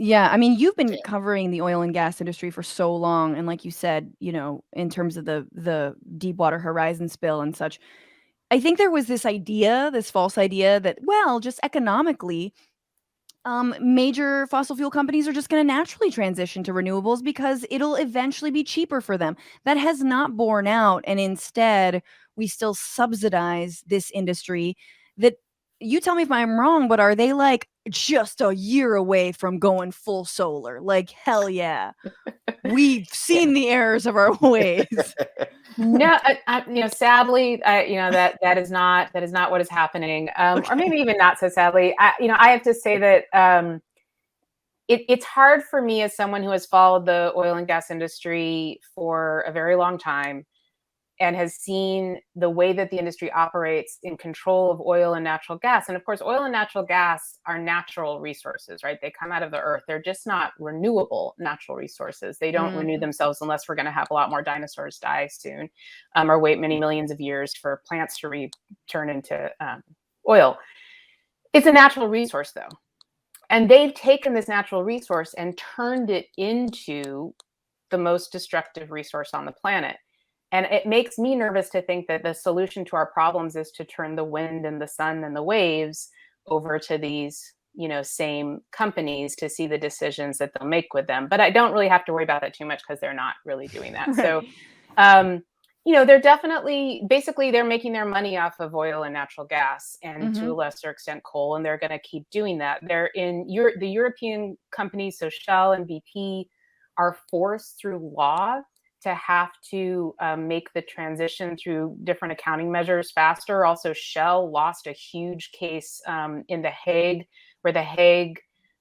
Yeah, I mean, you've been Damn. covering the oil and gas industry for so long, and like you said, in terms of the Deepwater Horizon spill and such, I think there was this idea, this false idea that, well, just economically, major fossil fuel companies are just going to naturally transition to renewables because it'll eventually be cheaper for them. That has not borne out, and instead, we still subsidize this industry. That, you tell me if I'm wrong, but are they like just a year away from going full solar? Like, hell yeah. We've Yeah. seen the errors of our ways. No, sadly, that is not what is happening. Or maybe even not so sadly. I have to say that it's hard for me as someone who has followed the oil and gas industry for a very long time and has seen the way that the industry operates in control of oil and natural gas. And of course, oil and natural gas are natural resources, right? They come out of the earth. They're just not renewable natural resources. They don't renew themselves unless we're going to have a lot more dinosaurs die soon, or wait many millions of years for plants to return into oil. It's a natural resource, though. And they've taken this natural resource and turned it into the most destructive resource on the planet. And it makes me nervous to think that the solution to our problems is to turn the wind and the sun and the waves over to these, same companies to see the decisions that they'll make with them. But I don't really have to worry about that too much because they're not really doing that. Right. So, they're definitely, basically, they're making their money off of oil and natural gas and to a lesser extent coal, and they're going to keep doing that. They're in the European companies, so Shell and BP, are forced through law to have to make the transition through different accounting measures faster. Also, Shell lost a huge case in The Hague, where a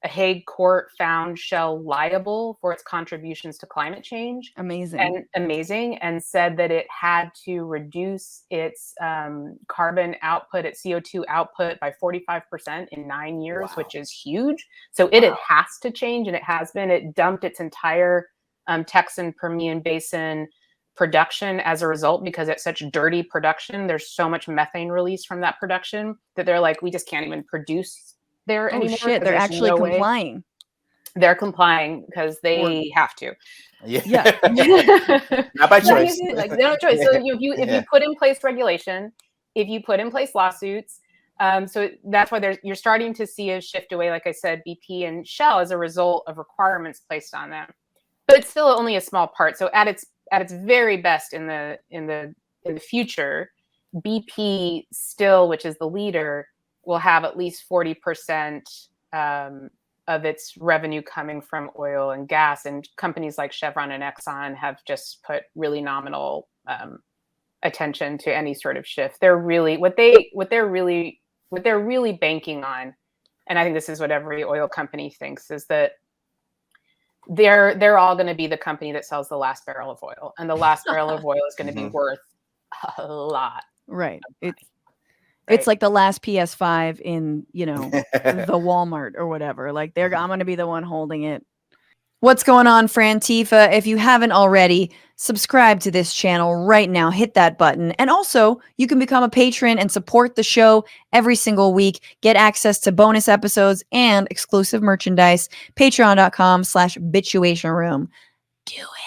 Hague court found Shell liable for its contributions to climate change. Amazing. And said that it had to reduce its carbon output, its CO2 output by 45% in 9 years, wow, which is huge. So it has to change, and it has been. It dumped its entire Texan Permian Basin production as a result because it's such dirty production. There's so much methane release from that production that they're like, we just can't even produce there anymore. Oh shit, they're actually complying. They're complying because they have to. Yeah. Not by choice. Like, they don't have choice. So if you put in place regulation, if you put in place lawsuits, so that's why you're starting to see a shift away, like I said, BP and Shell, as a result of requirements placed on them. But it's still only a small part. So at its very best in the future, BP still, which is the leader, will have at least 40% of its revenue coming from oil and gas. And companies like Chevron and Exxon have just put really nominal attention to any sort of shift. They're really what they're really banking on, and I think this is what every oil company thinks, is that they're all going to be the company that sells the last barrel of oil, and the last barrel of oil is going to be worth a lot. Right. It's like the last PS5 in, the Walmart or whatever. Like, I'm going to be the one holding it. What's going on, Frantifa? If you haven't already, subscribe to this channel right now. Hit that button. And also, you can become a patron and support the show every single week. Get access to bonus episodes and exclusive merchandise. Patreon.com/Bitchuation Room. Do it.